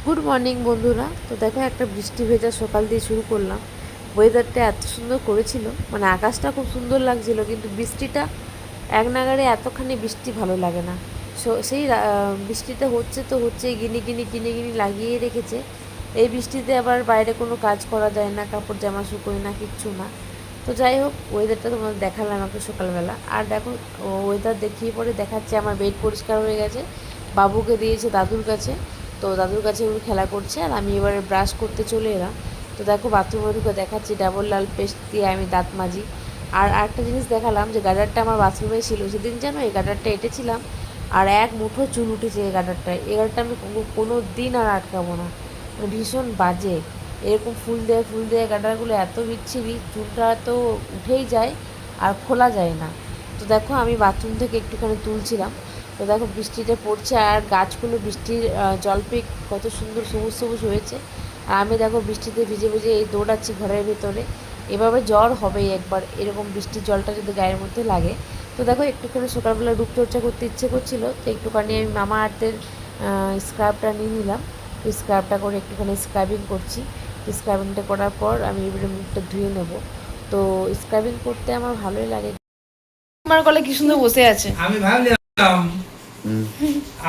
Good morning বন্ধুরা। তো দেখো একটা বৃষ্টি ভেজা সকাল দিয়ে শুরু করলাম। ওয়েদারটা এত সুন্দর করেছিল, মানে আকাশটা খুব সুন্দর লাগছিল, কিন্তু বৃষ্টিটা এক নাগাড়ে এতখানি বৃষ্টি ভালো লাগে না। সেই বৃষ্টিটা হচ্ছে তো হচ্ছে, গিনি গিনি কিনে গিনি লাগিয়ে রেখেছে। এই বৃষ্টিতে আবার বাইরে কোনো কাজ করা যায় না, কাপড় জামা শুকোয় না, কিচ্ছু না। তো যাই হোক, ওয়েদারটা তোমাদের দেখালাম একটু সকালবেলা। আর দেখো, ওয়েদার দেখিয়ে পরে দেখাচ্ছে আমার বেড পরিষ্কার হয়ে গেছে, বাবুকে দিয়েছে দাদুর কাছে। তো দাদুর কাছে উনি খেলা করছে, আর আমি এবারে ব্রাশ করতে চলে এলাম। তো দেখো, বাথরুমে ঢুকে দেখাচ্ছি ডাবল লাল পেস্ট দিয়ে আমি দাঁত মাজি। আর একটা জিনিস দেখালাম, যে গাডারটা আমার বাথরুমে ছিল সেদিন, যেন এই গাডারটা এঁটেছিলাম, আর এক মুঠো চুল উঠেছে এই গাডারটায়। এই গাডারটা আমি কোনো দিন আর আটকাবো না, মানে ভীষণ বাজে। এরকম ফুল দেয় গাডারগুলো এত বিচ্ছিরি, চুলটা তো উঠেই যায় আর খোলা যায় না। তো দেখো, আমি বাথরুম থেকে একটুখানি তুলছিলাম। তো দেখো, বৃষ্টিটা পড়ছে আর গাছগুলো বৃষ্টির জল পেয়ে কত সুন্দর সবুজ সবুজ হয়েছে। আর আমি দেখো বৃষ্টিতে ভিজে ভিজে এই দৌড়াচ্ছি ঘরের ভেতরে। এভাবে জ্বর হবেই একবার, এরকম বৃষ্টির জলটা যদি গায়ের মধ্যে লাগে। তো দেখো, একটুখানি সকালবেলা রূপচর্চা করতে ইচ্ছে করছিল, তো একটুখানি আমি মামা আর্থের স্ক্রাবটা নিয়ে নিলাম। তো স্ক্রাবটা করে একটুখানি স্ক্রাবিং করছি। স্ক্রাবিংটা করার পর আমি এবারে মুখটা ধুয়ে নেব। তো স্ক্রাবিং করতে আমার ভালোই লাগে। আমার গলে কি সুন্দর বসে আছে।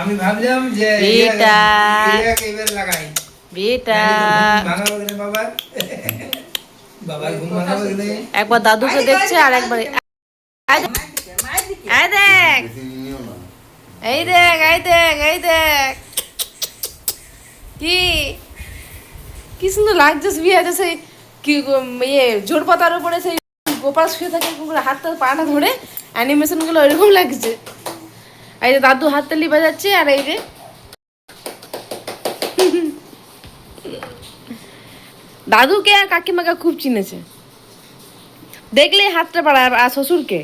আমি ভাবলাম যে বেটা এবার লাগাই বেটা ভাঙাবো কিনা বাবার বাবার ঘুম ভাঙাবো কিনা একবার দাদুকে দেখছে আর একবার এই দেখ, এই দেখ, এই দেখ, এই দেখ, কি কি সুন্দর লাগছে। বিয়ে আছে সেই কি জোর পাতার উপরে সেই গোপাল শুয়ে থাকে, হাতটা পাটা ধরে অ্যানিমেশনগুলো ওইরকম লাগছে। এই যে দাদু হাততালি বাজাচ্ছে, আর এই যে দাদুকে আর কাকিমাকে খুব চিনেছে, দেখলেই হাতটা বাড়ায়। আর শ্বশুরকে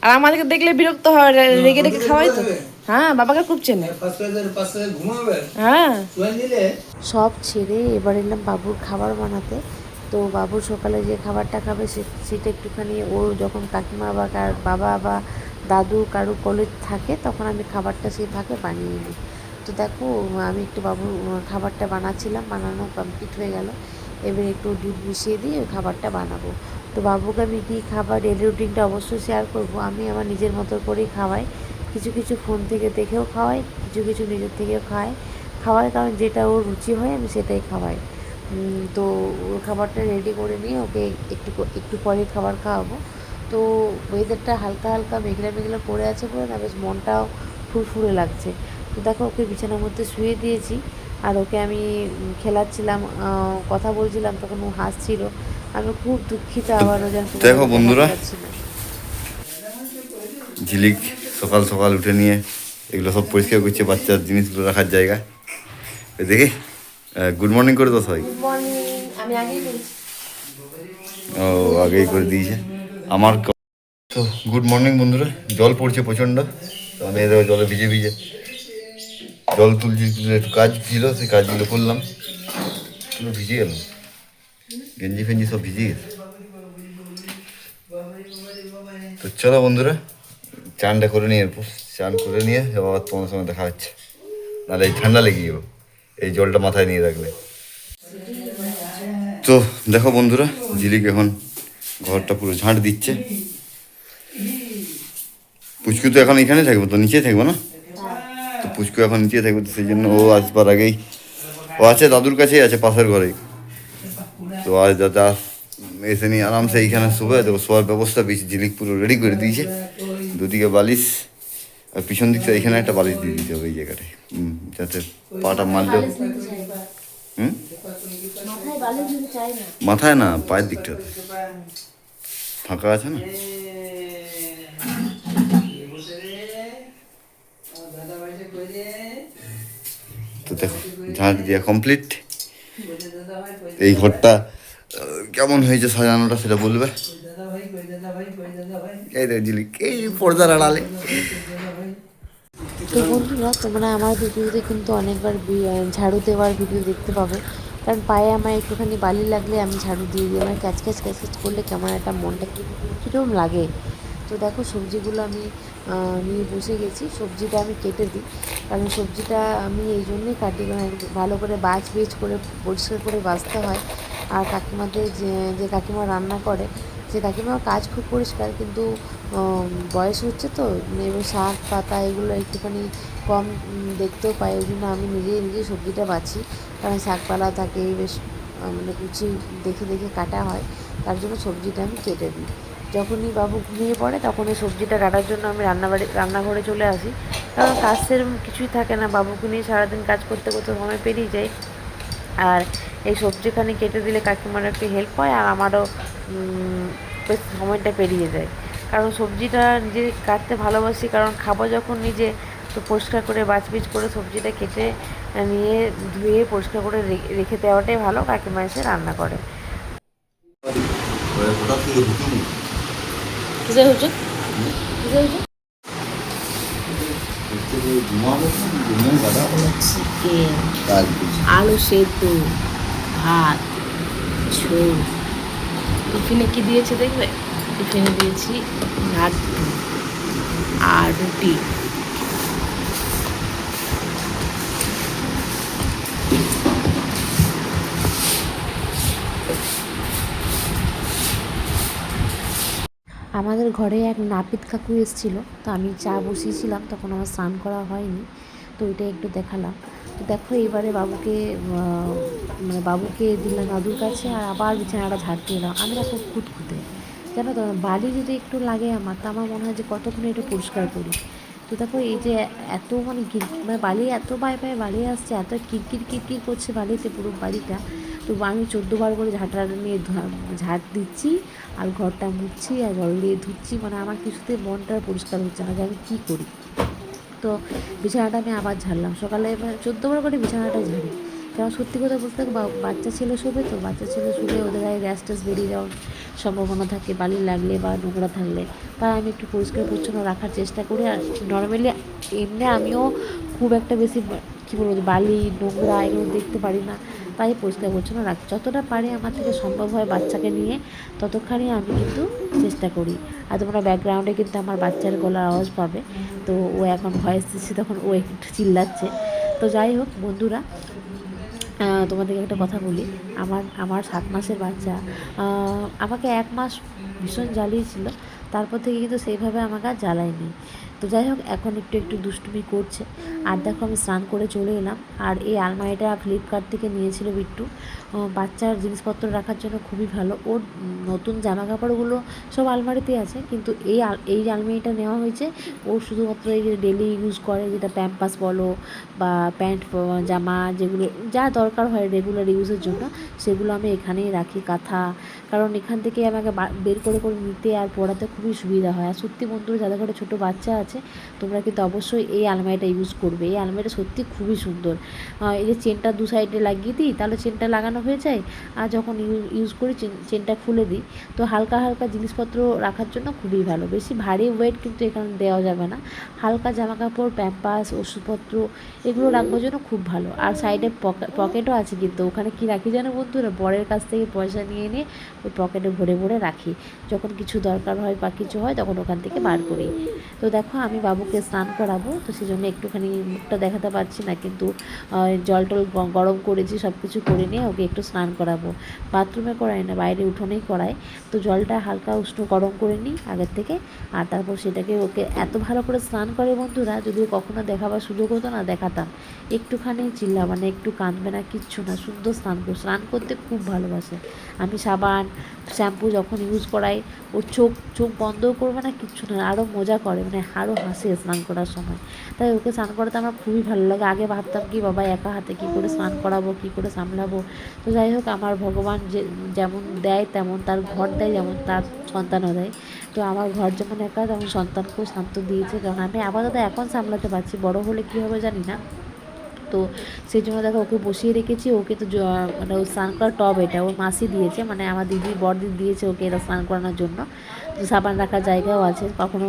আর আমাদেরকে দেখলে বিরক্ত হয়, রেগে রেগে খাওয়াই তো। হ্যাঁ, বাবাকে খুব চেনে। হ্যাঁ, সব ছেড়ে এবার এলাম বাবুর খাবার বানাতে। তো বাবু সকালে যে খাবারটা খাবে সেটা একটুখানি ও যখন কাকিমা বা বাবা বা দাদু কারু কলেজ থাকে, তখন আমি খাবারটা সেই ফাঁকে বানিয়ে নিই। তো দেখো, আমি একটু বাবুর খাবারটা বানাচ্ছিলাম, বানানো কমপ্লিট হয়ে গেল। এবার একটু দুধ মিশিয়ে দিয়ে ওই খাবারটা বানাবো। তো বাবুকে আমি কী খাবার, ডেলি রুটিনটা অবশ্যই শেয়ার করব। আমি আমার নিজের মতো করেই খাওয়াই, কিছু কিছু ফোন থেকে দেখেও খাওয়াই, কিছু কিছু নিজের থেকেও খাওয়াই, কারণ যেটা ওর রুচি হয় আমি সেটাই খাওয়াই। তো ওর খাবারটা রেডি করে নিয়ে ওকে একটু একটু পরে খাবার খাওয়াবো। তো ওয়েদারটা হালকা হালকা মেঘলা মেঘলা পড়ে আছে বলে না, বেশ মনটাও ফুরফুরে লাগছে। তো দেখো, ওকে বিছানার মধ্যে শুয়ে দিয়েছি, আর ওকে আমি খেলাচ্ছিলাম, কথা বলছিলাম, তখন ও হাসছিল। আমি খুব দুঃখিত আবারও যেন দেখো বন্ধুরা, ঝিলিক সকাল সকাল উঠে নিয়ে এগুলো সব পরিষ্কার করছে, বাচ্চার জিনিসগুলো রাখার জায়গা। দেখি, গুড মর্নিং করে দাও সবাই। ও আগেই করে দিয়েছে আমার। তো গুড মর্নিং বন্ধুরা, জল পড়ছে প্রচণ্ড, তো আমি এদের জলে ভিজে ভিজে জল তুলছি, একটু কাজ ছিল সেই কাজগুলো করলাম, পুরো ভিজে গেল, গেঞ্জি ফেঞ্জি সব ভিজে গেছে। তো চলো বন্ধুরা, চানটা করে নিয়ে এরপর চান করে নিয়ে আবার তোমার সঙ্গে দেখা হচ্ছে, নাহলে এই ঠান্ডা লেগে যাবো এই জলটা মাথায় নিয়ে রাখলে। তো দেখো বন্ধুরা, ঝিলিক এখন ঘরটা পুরো ঝাঁট দিচ্ছে। পুচকু তো এখন এখানে থাকবো, তো নিচেই থাকবো না, তো পুচকু এখন নিচে থাকবে, তো সেই জন্য ও আসবার আগেই ও আছে দাদুর কাছেই আছে পাশের ঘরেই। তো আর দাদা এসে নিয়ে আরামসে এইখানে শোবে, তো শোয়ার ব্যবস্থা বেশি ঝিলিক পুরো রেডি করে দিয়েছে, দুদিকে বালিশ, আর পিছন দিক থেকে এখানে একটা বালিশ দিয়ে দিতে হবে এই জায়গাটায়, যাতে পাটা মারলেও মাথায় না, পায়ের দিকটাতে ফাঁকা আছে না। তো দেখো, ঝাঁট দিয়া কমপ্লিট। এই ঘরটা কেমন হয়েছে সাজানোটা সেটা বলবে। এই দেখ ঝিলিক এই পর্দার আড়ালে। তো বন্ধুরা, তোমরা আমার ভিডিওতে কিন্তু অনেকবার ঝাড়ু দেওয়ার ভিডিও দেখতে পাবে, কারণ পায়ে আমার একটুখানি বালি লাগলে আমি ঝাড়ু দিয়ে দিই। আমার ক্যাচ ক্যাচ ক্যাচ ক্যাচ করলে কেমন একটা মনটা কীরকম লাগে। তো তো দেখো সবজিগুলো আমি নিয়ে বসে গেছি। সবজিটা আমি কেটে দিই, কারণ সবজিটা আমি এই জন্যই কাটি, মানে ভালো করে বেচ করে পরিষ্কার করে বাছতে হয়। আর কাকিমাদের যে কাকিমা রান্না করে, যে কাকিমার কাজ খুব পরিষ্কার, কিন্তু বয়স হচ্ছে তো, এবার শাক পাতা এগুলো একটুখানি কম দেখতেও পাই, ওই জন্য আমি নিজেই সবজিটা বাছি। কারণ শাকপালা থাকে বেশ, মানে কুচি দেখে দেখে কাটা হয়, তার জন্য সবজিটা আমি কেটে দিই। যখনই বাবু ঘুমিয়ে পড়ে তখন ওই সবজিটা কাটার জন্য আমি রান্নাঘরে চলে আসি, কারণ কাজ সেরকম কিছুই থাকে না, বাবুকে নিয়ে সারাদিন কাজ করতে করতে সময় পেরিয়ে যায়। আর এই সবজিখানি কেটে দিলে কাকিমার একটু হেল্প হয়, আর আমারও বেশ সময়টা পেরিয়ে যায়। কারণ সবজিটা নিজে কাটতে ভালোবাসি, কারণ খাবো যখন নিজে, তো পরিষ্কার করে বাছবিছ করে সবজিটা কেটে নিয়ে ধুয়ে পরিষ্কার করে রেখে দেওয়াটাই ভালো। কাকিমা এসে রান্না করে। কিসে হচ্ছে কিসে হচ্ছে চিকেন, আলু সেদ্ধ, ভাত, ঝোল। টিফিনে কি দিয়েছে দেখবে? টিফিনে দিয়েছি লাড্ডু আর রুটি। আমাদের ঘরে এক নাপিত কাকু এসেছিল, তো আমি চা বসিয়েছিলাম, তখন আমার স্নান করা হয়নি, তো ওইটা একটু দেখালাম। তো দেখো এবারে বাবুকে দিলাম দাদুর কাছে, আর আবার বিছানাটা ঝাড়তে এলাম। আমি না খুব খুঁতখুঁতে, জানো তো, বালি যদি একটু লাগে আমার, তা আমার মনে হয় যে কতক্ষণ এটা পরিষ্কার করি। তো দেখো এই যে এত মানে বালি এত পায়ে বালি আসছে, এত কিরকির করছে বালিতে পুরো বাড়িটা। তো আমি 14 বার করে ঝাঁটা নিয়ে ঝাঁট দিচ্ছি, আর ঘরটা মুছছি, আর জল দিয়ে ধুচ্ছি, মানে আমার কিছুতে মনটা পরিষ্কার হচ্ছে না যে আমি কী করি। তো বিছানাটা আমি আবার ঝাড়লাম সকালে, মানে 14 বার করে বিছানাটা ঝাড়ি। কারণ সত্যি কথা বলতে বাচ্চা ছেলে শোবে, তো বাচ্চা ছেলে শুলে ওদের গায়ে গ্যাস ট্যাস বেরিয়ে যাওয়ার সম্ভাবনা থাকে বালি লাগলে বা নোংরা থাকলে, তাই আমি একটু পরিষ্কার পরিচ্ছন্ন রাখার চেষ্টা করি। আর নর্মালি এমনি আমিও খুব একটা বেশি কী বলবো, বালি নোংরা এগুলো দেখতে পারি না, তাই পরিষ্কার পরিচ্ছন্ন রাখি যতটা পারি। আমার থেকে সম্ভব হয় বাচ্চাকে নিয়ে ততক্ষণই আমি কিন্তু চেষ্টা করি। আর তোমরা ব্যাকগ্রাউন্ডে কিন্তু আমার বাচ্চার গলার আওয়াজ পাবে, তো ও এখন ভয়েস দিচ্ছে, তখন ও একটু চিল্লাচ্ছে। তো যাই হোক বন্ধুরা, তোমাদেরকে একটা কথা বলি। আমার 7 মাসের বাচ্চা আমাকে 1 মাস ভীষণ জ্বালিয়েছিল, তারপর থেকে কিন্তু সেইভাবে আমাকে আর জ্বালায়নি। তো যাই হোক, এখন একটু দুষ্টুমি করছে। আর দেখো আমি স্নান করে চলে এলাম। আর এই আলমারিটা ফ্লিপকার্ট থেকে নিয়েছিল বিট্টু, বাচ্চার জিনিসপত্র রাখার জন্য খুবই ভালো। ওর নতুন জামা কাপড়গুলো সব আলমারিতে আছে, কিন্তু এই আলমারিটা নেওয়া হয়েছে ও শুধুমাত্র এই যে ডেলি ইউজ করে, যেটা প্যাম্পাস বলো বা প্যান্ট জামা, যেগুলো যা দরকার হয় রেগুলার ইউজের জন্য, সেগুলো আমি এখানেই রাখি, কাঁথা। কারণ এখান থেকে আমাকে বের করে নিতে আর পড়াতে খুবই সুবিধা হয়। আর সত্যি বন্ধুরা, যাদের ঘরে ছোটো বাচ্চা আছে, তোমরা কিন্তু অবশ্যই এই আলমারিটা ইউজ করবে। এই আলমারিটা সত্যি খুবই সুন্দর। এই যে চেনটা দু সাইডে লাগিয়ে দিই, তাহলে চেনটা লাগানো হয়ে যায়, আর যখন ইউজ করি চেনটা খুলে দিই। তো হালকা হালকা জিনিসপত্র রাখার জন্য খুবই ভালো। বেশি ভারী ওয়েট কিন্তু এখানে দেওয়া যাবে না। হালকা জামাকাপড়, প্যাম্পাস, ওষুধপত্র এগুলো রাখবার জন্য খুব ভালো। আর সাইডে পকেটও আছে, কিন্তু ওখানে কি রাখি জানো বন্ধুরা, বরের কাছ থেকে পয়সা নিয়ে ওই পকেটে ভরে রাখি। যখন কিছু দরকার হয় বা কিছু হয়, তখন ওখান থেকে বার করি। তো দেখো আমি বাবুকে স্নান করাবো, তো সেই জন্য একটুখানি মুখটা দেখাতে পারছি না, কিন্তু জল টল গরম করেছি, সব কিছু করে নিয়ে ওকে একটু স্নান করাবো। বাথরুমে করাই না, বাইরে উঠোনেই করাই। তো জলটা হালকা উষ্ণ গরম করে নিই আগের থেকে, আর তারপর সেটাকে ওকে এত ভালো করে স্নান করে বন্ধুরা, যদিও কখনো দেখাবার সুযোগ হতো না, দেখাতাম। একটুখানি চিল্লাবে না, একটু কাঁদবে না, কিচ্ছু না, সুন্দর স্নান করতে খুব ভালোবাসে। আমি সাবান শ্যাম্পু যখন ইউজ করাই, ও চোখ বন্ধও করবে না, কিচ্ছু না, আরও মজা করে, মানে আরও হাসে স্নান করার সময়। তাই ওকে স্নান করাতে আমার খুবই ভালো লাগে। আগে ভাবতাম কি বাবা একা হাতে কী করে স্নান করাবো, কী করে সামলাবো। তো যাই হোক, আমার ভগবান যেমন দেয় তেমন, তার ঘর দেয় যেমন তার সন্তানও দেয়। তো আমার ঘর যেমন একা, তেমন সন্তানকেও শান্ত দিয়েছে। কারণ আমি আপাতত এখন সামলাতে পারছি, বড় হলে কী হবে জানি না। তো সেই জন্য দেখো ওকে বসিয়ে রেখেছি। ওকে তো মানে ও স্নান করার টব, এটা ওর মাসি দিয়েছে, মানে আমার বড়দিদি দিয়েছে ওকে এটা স্নান করানোর জন্য। তো সাবান রাখার জায়গাও আছে, কখনো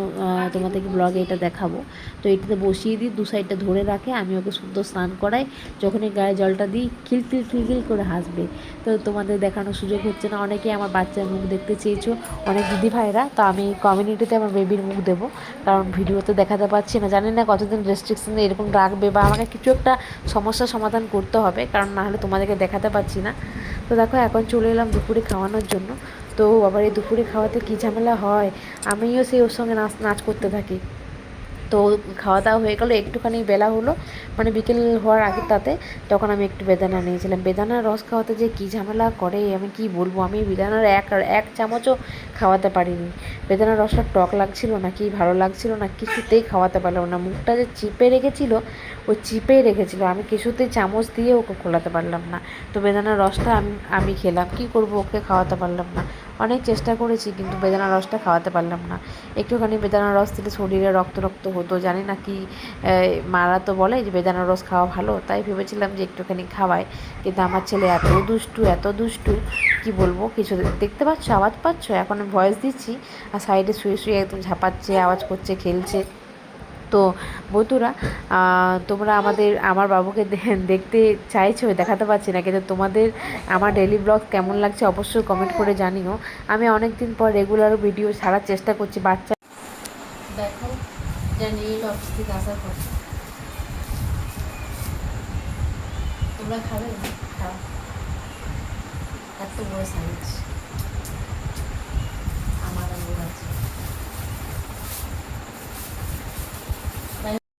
তোমাদেরকে ব্লগে এটা দেখাবো। তো এটাতে বসিয়ে দিই, দু সাইডটা ধরে রাখে, আমি ওকে সুন্দর স্নান করাই, যখনই গায়ে জলটা দিই খিলখিল খিলখিল করে হাসবে। তো তোমাদের দেখানোর সুযোগ হচ্ছে না, অনেকে আমার বাচ্চার মুখ দেখতে চেয়েছো, অনেক দিদি ভাইরা। তো আমি কমিউনিটিতে আমার বেবির মুখ দেবো, কারণ ভিডিওতে দেখাতে পারছি না, জানি না কতদিন রেস্ট্রিকশন এরকম রাখবে, বা আমাকে কিছু একটা সমস্যার সমাধান করতে হবে, কারণ না হলে তোমাদেরকে দেখাতে পারছি না। তো দেখো এখন চলে এলাম দুপুরে খাওয়ানোর জন্য। তো আবার এই দুপুরে খাওয়াতে কী ঝামেলা হয়, আমিও সেই ওর সঙ্গে নাচ করতে থাকি। তো খাওয়া দাওয়া হয়ে গেলো, একটুখানি বেলা হলো, মানে বিকেল হওয়ার আগেরটাতে, তখন আমি একটু বেদানা নিয়েছিলাম। বেদানার রস খাওয়াতে যে কী ঝামেলা করে আমি কি বলবো, আমি বেদানার এক চামচও খাওয়াতে পারিনি। বেদানার রসটা টক লাগছিল না কি ভালো লাগছিল না, কিছুতেই খাওয়াতে পারলাম না। মুখটা যে চিপে রেখেছিল, ও চিপেই রেখেছিল, আমি কিছুতেই চামচ দিয়ে ওকে খোলাতে পারলাম না। তো বেদানার রসটা আমি খেলাম, কি করব, ওকে খাওয়াতে পারলাম না। অনেক চেষ্টা করেছি কিন্তু বেদানার রসটা খাওয়াতে পারলাম না। একটুখানি বেদানার রস দিলে শরীরে রক্ত রক্ত হতো, জানি না কি, মারা তো বলে যে বেদানার রস খাওয়া ভালো, তাই ভেবেছিলাম যে একটুখানি খাওয়াই। কিন্তু আমার ছেলে এত দুষ্টু কি বলবো, কিছু দেখতে পাচ্ছ, আওয়াজ পাচ্ছ, এখন আমি ভয়েস দিচ্ছি আর সাইডে শুয়ে শুয়ে একদম ঝাপাচ্ছে, আওয়াজ করছে, খেলছে। তো বন্ধুরা, তোমরা আমার বাবুকে দেখতে চাইছো, দেখাতে পারছি না, কিন্তু তোমাদের আমার ডেইলি ব্লগ কেমন লাগছে অবশ্যই কমেন্ট করে জানিও। আমি অনেক দিন পর রেগুলার ভিডিও ছাড়ার চেষ্টা করছি। বাচ্চা দেখো যা নিয়ে এলো অফিস থেকে আসার পর, তোমরা খাবে, খাও, এত বড় সাইজ।